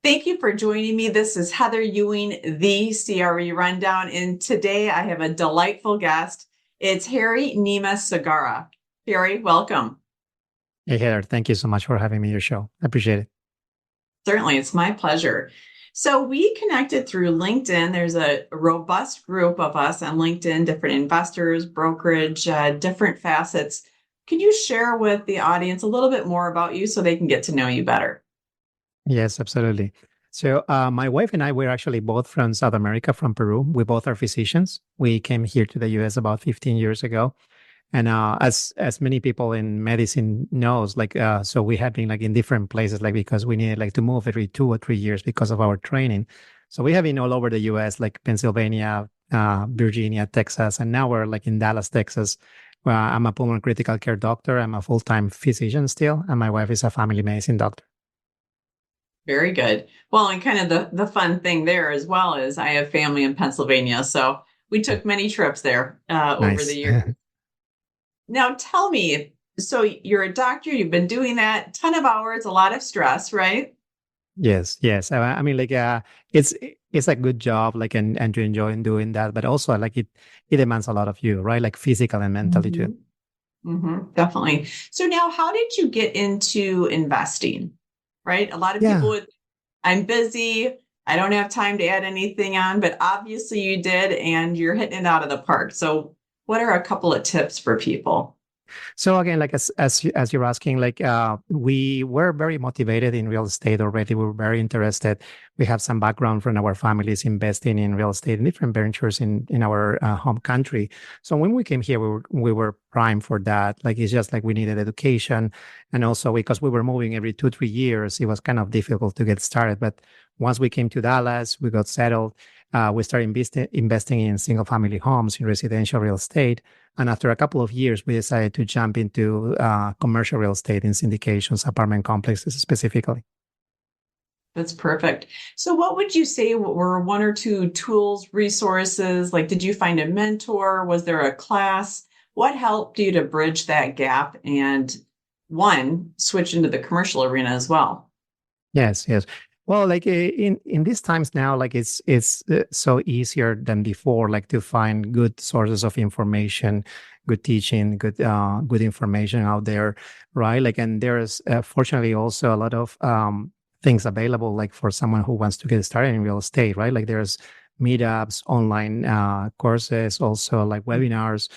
Thank you for joining me. This is Heather Ewing, the CRE Rundown, and today I have a delightful guest. It's Harry Nima Zegarra. Harry, welcome. Hey, Heather, thank you so much for having me on your show. I appreciate it. Certainly, it's my pleasure. So we connected through LinkedIn. There's a robust group of us on LinkedIn, different investors, brokerage, different facets. Can you share with the audience a little bit more about you so they can get to know you better? Yes, absolutely. So, my wife and I were actually both from South America, from Peru. We both are physicians. We came here to the US about 15 years ago. And as many people in medicine knows, so we have been like in different places, like because we needed like to move every 2 or 3 years because of our training. So we have been all over the US, like Pennsylvania, Virginia, Texas, and now we're like in Dallas, Texas. I'm a pulmonary critical care doctor. I'm a full-time physician still, and my wife is a family medicine doctor. Very good. Well, and kind of the fun thing there as well is I have family in Pennsylvania, so we took many trips there over the Nice. years. Now, tell me, so you're a doctor, you've been doing that, ton of hours, a lot of stress, right? Yes, yes. I mean, it's it's a good job, like, and to enjoy in doing that, but also like it demands a lot of you, right? Like physical and mentally too. Hmm. Definitely. So now, how did you get into investing? Right? A lot of people Yeah. would, I'm busy, I don't have time to add anything on, but obviously you did, and you're hitting it out of the park. So, what are a couple of tips for people? So again, like as you're asking, we were very motivated in real estate already. We were very interested. We have some background from our families investing in real estate and different ventures in our home country. So when we came here, we were primed for that. Like it's just like we needed education, and also because we were moving every 2 3 years, it was kind of difficult to get started. But once we came to Dallas, we got settled. We started investing in single family homes in residential real estate. And after a couple of years, we decided to jump into commercial real estate in syndications, apartment complexes specifically. That's perfect. So, what would you say were one or two tools, resources? Like, did you find a mentor? Was there a class? What helped you to bridge that gap and one, switch into the commercial arena as well? Yes, yes. Well, in these times now, like it's so easier than before, like to find good sources of information, good teaching, good information out there, right? Like, and there's fortunately also a lot of things available, like for someone who wants to get started in real estate, right? Like there's meetups, online courses, also like webinars.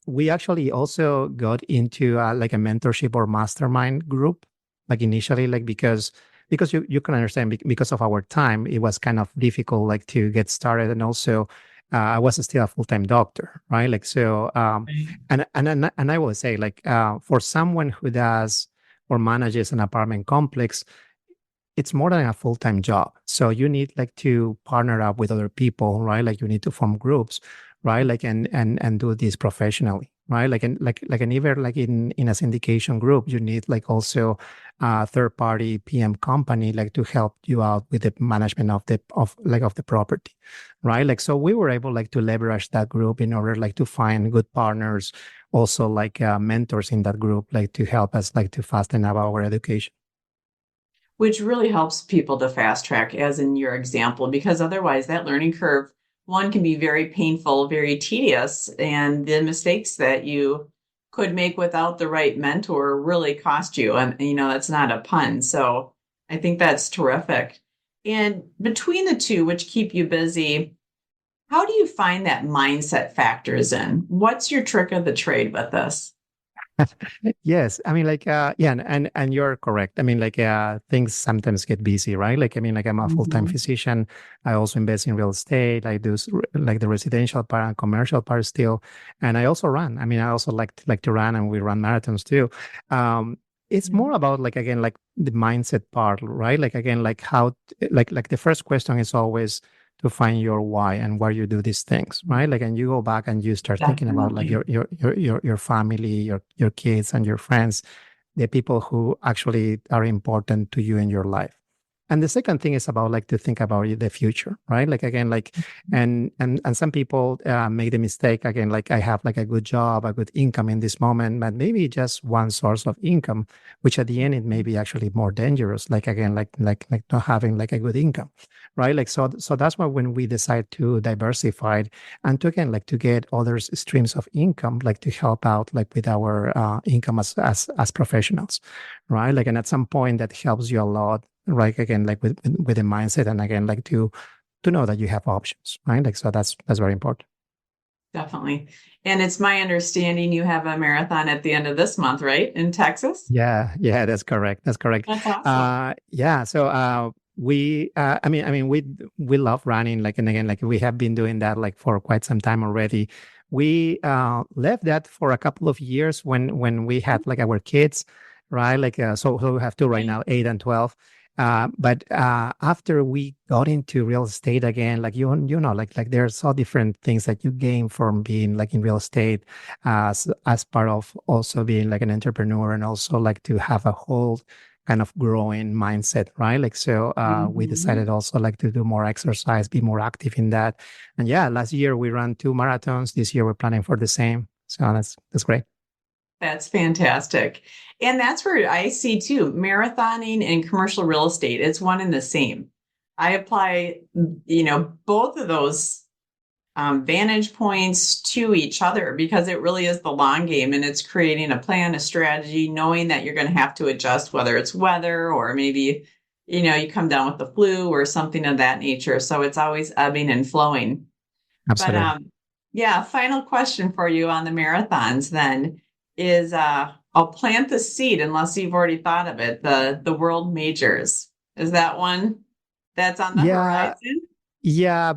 We actually also got into like a mentorship or mastermind group, like initially, like because you can understand because of our time, it was kind of difficult like to get started. And also I was still a full-time doctor, right? Like, so, and I will say like, for someone who does or manages an apartment complex, it's more than a full-time job. So you need like to partner up with other people, right? Like you need to form groups, right? Like and do this professionally, right? And even like in a syndication group, you need like also a third party PM company like to help you out with the management of the property, right? Like so we were able like to leverage that group in order like to find good partners, also like mentors in that group, like to help us like to fasten up our education. Which really helps people to fast track, as in your example, because otherwise that learning curve, one can be very painful, very tedious, and the mistakes that you could make without the right mentor really cost you. And, that's not a pun. So I think that's terrific. And between the two, which keep you busy, how do you find that mindset factors in? What's your trick of the trade with this? Yes, I mean, yeah, and you're correct. I mean, things sometimes get busy, right? Like, I mean, like I'm a full-time Mhm. physician. I also invest in real estate. I do like the residential part and commercial part still, and I also run. I mean, I also like to run, and we run marathons too. It's more about like again, like the mindset part, right? Like again, like like the first question is always to find your why and why you do these things, right? Like, and you go back and you start thinking about like Definitely. your family, your kids and your friends, the people who actually are important to you in your life. And the second thing is about like to think about the future, right? Like again, like and some people make the mistake again, like I have like a good job, a good income in this moment, but maybe just one source of income, which at the end it may be actually more dangerous. Like again, like not having like a good income, right? Like so that's why when we decide to diversify and to again like to get other streams of income, like to help out like with our income as professionals, right? Like and at some point that helps you a lot, right? Again, like with the mindset, and again, like to know that you have options, right? Like so that's very important. Definitely. And it's my understanding you have a marathon at the end of this month, right? In Texas? Yeah, that's correct. That's correct. That's awesome. Yeah. So we love running, like, and again, like we have been doing that like for quite some time already. We left that for a couple of years when we had like our kids, right? Like so we have two right Right. now, 8 and 12. But after we got into real estate again, like you know, like there's so different things that you gain from being like in real estate, as part of also being like an entrepreneur, and also like to have a whole kind of growing mindset, right? Like so, we Mhm. decided also like to do more exercise, be more active in that. And yeah, last year we ran 2 marathons. This year we're planning for the same. So that's great. That's fantastic. And that's where I see too, marathoning and commercial real estate, it's one and the same. I apply, both of those vantage points to each other because it really is the long game and it's creating a plan, a strategy, knowing that you're going to have to adjust, whether it's weather or maybe, you come down with the flu or something of that nature. So it's always ebbing and flowing. But Absolutely. yeah, final question for you on the marathons then is I'll plant the seed unless you've already thought of it, the world majors. Is that one that's on the Yeah, horizon? yeah,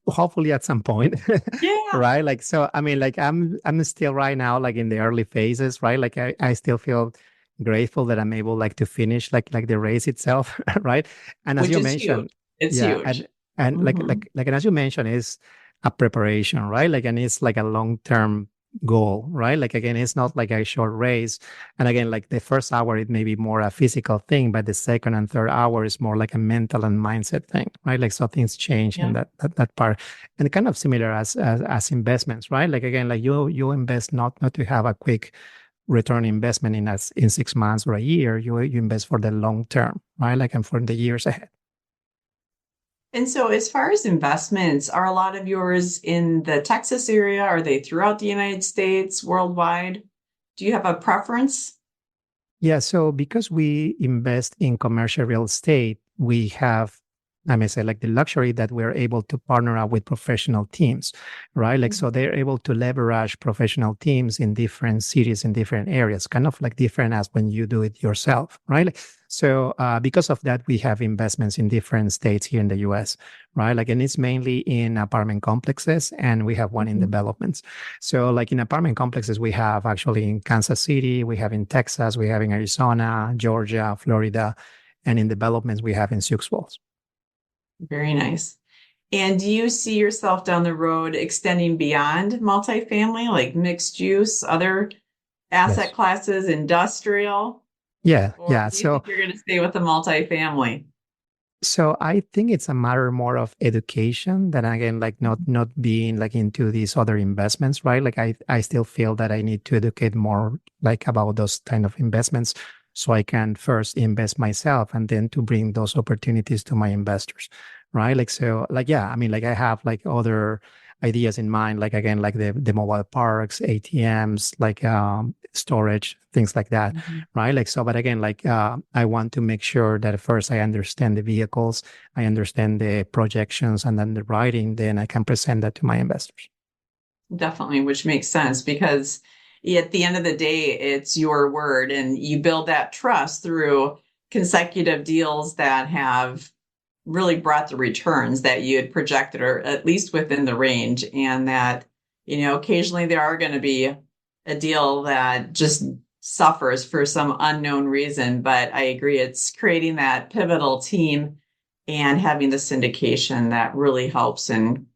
hopefully at some point. Yeah. Right? Like so I mean like I'm still right now like in the early phases, right? Like I still feel grateful that I'm able like to finish like the race itself, right? And as Which you is huge. mentioned, It's yeah, huge. and Hmm. and as you mentioned, is a preparation, right? Like and it's like a long-term goal, right? Like again, it's not like a short race. And again, like the first hour, it may be more a physical thing, but the second and third hour is more like a mental and mindset thing, right? Like so things change in Yeah. that part, and kind of similar as investments, right? Like again, like you invest not to have a quick return investment in 6 months or a year. You invest for the long term, right? Like and for the years ahead. And so, as far as investments, are a lot of yours in the Texas area? Are they throughout the United States, worldwide? Do you have a preference? Yeah, so because we invest in commercial real estate, we have, I may say, like the luxury that we're able to partner up with professional teams, right? Like, so they're able to leverage professional teams in different cities, in different areas, kind of like different as when you do it yourself, right? Like, so, because of that, we have investments in different states here in the US, right? Like, and it's mainly in apartment complexes, and we have one in Mhm. developments. So, like in apartment complexes, we have actually in Kansas City, we have in Texas, we have in Arizona, Georgia, Florida, and in developments, we have in Sioux Falls. Very nice. And do you see yourself down the road extending beyond multifamily, like mixed use, other asset Yes. classes, industrial, Yeah, or yeah. do you think you're going to stay with the multifamily? So I think it's a matter more of education than again, like not being like into these other investments, right? Like I still feel that I need to educate more like about those kind of investments so I can first invest myself and then to bring those opportunities to my investors, right? Like so, like yeah, I mean, like I have like other ideas in mind, like again, like the mobile parks, ATMs, like storage, things like that, Mhm. right? Like so, but again, like I want to make sure that first I understand the vehicles, I understand the projections, and then the writing, then I can present that to my investors. Definitely, which makes sense because at the end of the day, it's your word and you build that trust through consecutive deals that have really brought the returns that you had projected or at least within the range. And that, occasionally there are going to be a deal that just suffers for some unknown reason. But I agree, it's creating that pivotal team and having the syndication that really helps in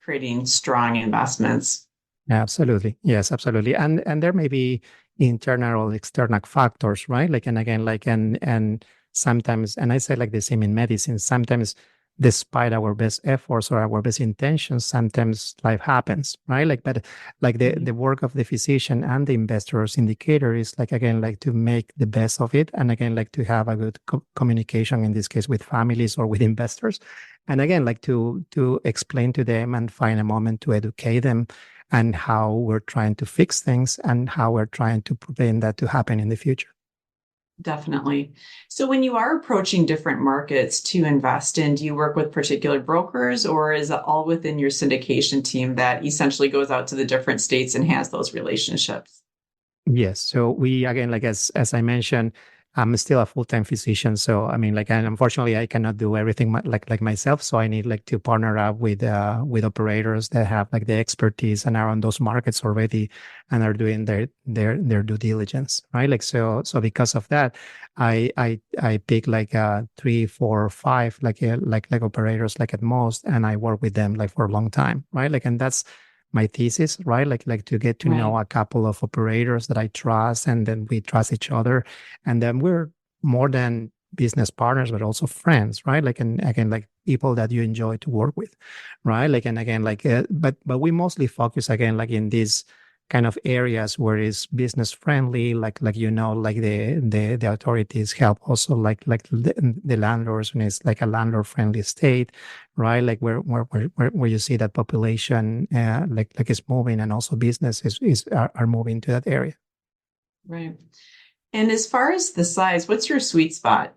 creating strong investments. Absolutely. Yes, absolutely. And there may be internal or external factors, right? Like and again, like and sometimes, and I say like the same in medicine, sometimes despite our best efforts or our best intentions, sometimes life happens, right? Like, but like the work of the physician and the investor or syndicator is like, again, like to make the best of it. And again, like to have a good communication, in this case, with families or with investors. And again, like to explain to them and find a moment to educate them and how we're trying to fix things and how we're trying to prevent that to happen in the future. Definitely. So when you are approaching different markets to invest in, do you work with particular brokers, or is it all within your syndication team that essentially goes out to the different states and has those relationships? Yes. So we, again, like as I mentioned, I'm still a full-time physician. So I mean, like, and unfortunately, I cannot do everything like myself. So I need like to partner up with operators that have like the expertise and are on those markets already and are doing their due diligence, right? Like so because of that, I pick like three, four, five like operators like at most, and I work with them like for a long time, right? Like, and that's my thesis, right? Like to get to know Right. a couple of operators that I trust, and then we trust each other, and then we're more than business partners, but also friends, right? Like, and again, like people that you enjoy to work with, right? Like, and again, like, but we mostly focus again, like in these kind of areas where it's business friendly, like like the authorities help also like the landlords when it's like a landlord friendly state, right? Like where you see that population like is moving, and also businesses are moving to that area. Right. And as far as the size, what's your sweet spot?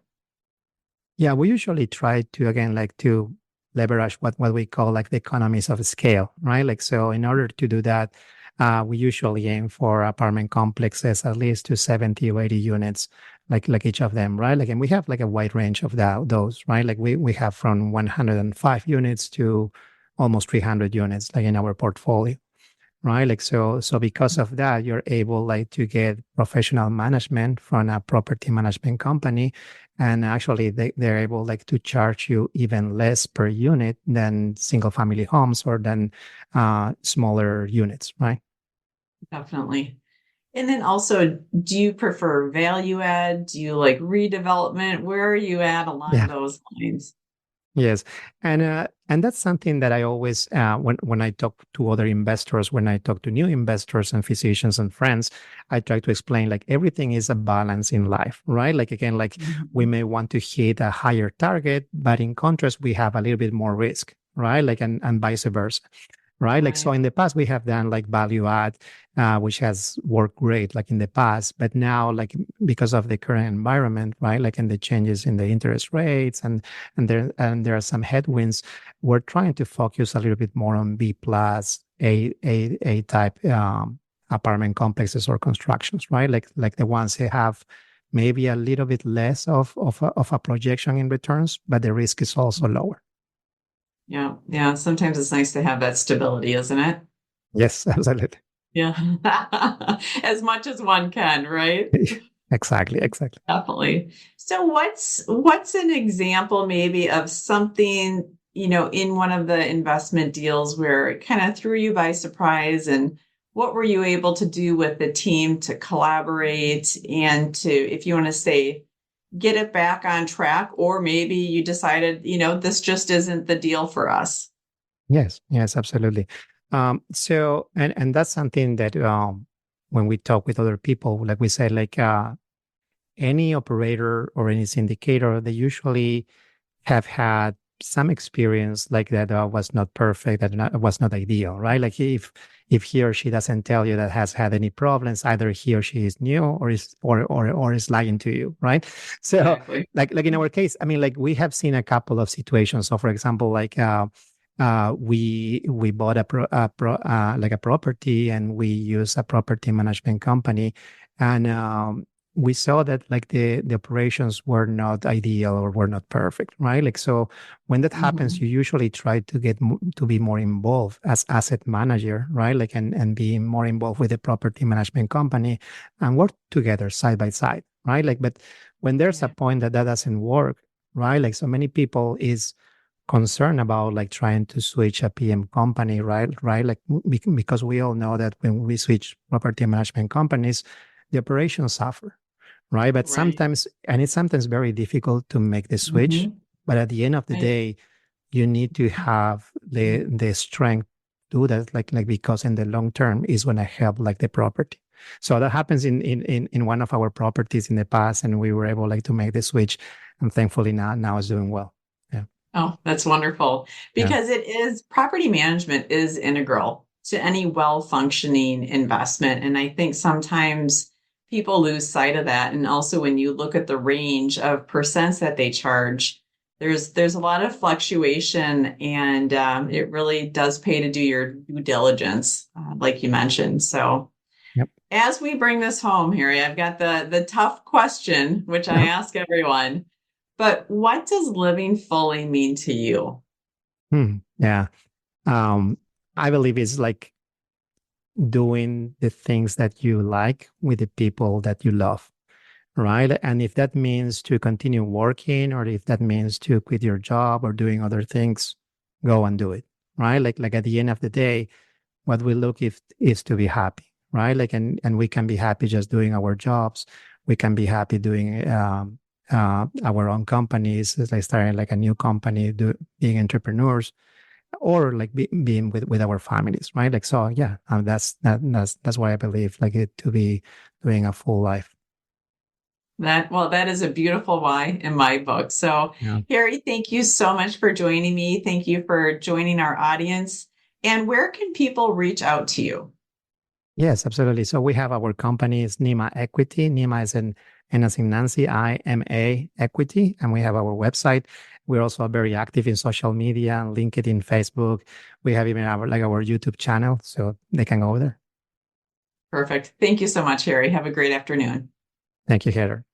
Yeah, we usually try to, again, like to leverage what we call like the economies of scale, right? Like, so in order to do that, we usually aim for apartment complexes at least to 70 or 80 units, like each of them, right? Like, and we have like a wide range of those, right? Like we have from 105 units to almost 300 units, like in our portfolio, right? Like, so because of that, you're able like to get professional management from a property management company. And actually they're able like to charge you even less per unit than single family homes or than smaller units, right? Definitely. And then also, do you prefer value add? Do you like redevelopment? Where are you at along Yeah. those lines? Yes, and that's something that I always when I talk to other investors, when I talk to new investors and physicians and friends, I try to explain like everything is a balance in life, right? Like, again, like we Mhm. may want to hit a higher target, but in contrast, we have a little bit more risk, right? Like, and vice versa, right? Like, so Right. in the past, we have done like value add, which has worked great, like in the past. But now, like because of the current environment, right? Like, and the changes in the interest rates, and there are some headwinds, we're trying to focus a little bit more on B plus A type apartment complexes or constructions, right? Like the ones that have maybe a little bit less of a projection in returns, but the risk is also lower. Yeah. Yeah. Sometimes it's nice to have that stability, isn't it? Yes, absolutely. Yeah. As much as one can, right? Exactly, exactly. Definitely. So what's an example maybe of something, in one of the investment deals where it kind of threw you by surprise, and what were you able to do with the team to collaborate and to, if you want to say, get it back on track, or maybe you decided, this just isn't the deal for us. Yes, yes, absolutely. So, and that's something that when we talk with other people, like we said, like any operator or any syndicator, they usually have had some experience like that was not perfect, was not ideal, right? Like if he or she doesn't tell you that has had any problems, either he or she is new or is lying to you, right? So Exactly. like in our case, I mean, like we have seen a couple of situations. So for example, like we bought like a property, and we use a property management company, and we saw that like the operations were not ideal or were not perfect, right? Like, so when that happens, Mhm. you usually try to get to be more involved as asset manager, right? Like, and be more involved with the property management company and work together side by side, right? Like, but when there's a Right. point that doesn't work, right? Like, so many people is concerned about like trying to switch a PM company, right? Like, because we all know that when we switch property management companies, the operations suffer, right? But Right. sometimes, and it's sometimes very difficult to make the switch. Hmm. But at the end of the I, day, you need to have the strength to do that, like because in the long term is going to help like the property. So that happens in one of our properties in the past, and we were able like to make the switch, and thankfully now it's doing well. Yeah, oh, that's wonderful. yeah, Because it is property management is integral to any well-functioning investment. And I think sometimes people lose sight of that. And also when you look at the range of percents that they charge, there's a lot of fluctuation, and it really does pay to do your due diligence, like you mentioned. So yep. as we bring this home, Harry, I've got the tough question, which I ask everyone. But what does living fully mean to you? Yeah. Um, I believe it's like doing the things that you like with the people that you love, right? And if that means to continue working, or if that means to quit your job or doing other things, go and do it, right? Like at the end of the day, what we look if is to be happy, right? Like, and we can be happy just doing our jobs. We can be happy doing our own companies, it's like starting like a new company, being entrepreneurs, or like being with our families, right? Like, so yeah, that's why I believe like it to be doing a full life. That is a beautiful why in my book. So, Yeah. Harry, thank you so much for joining me. Thank you for joining our audience. And where can people reach out to you? Yes, absolutely. So we have our company is Nima Equity. Nima is in as in Nancy, IMA Equity, and we have our website. We're also very active in social media, LinkedIn, Facebook. We have even our YouTube channel, so they can go over there. Perfect. Thank you so much, Harry. Have a great afternoon. Thank you, Heather.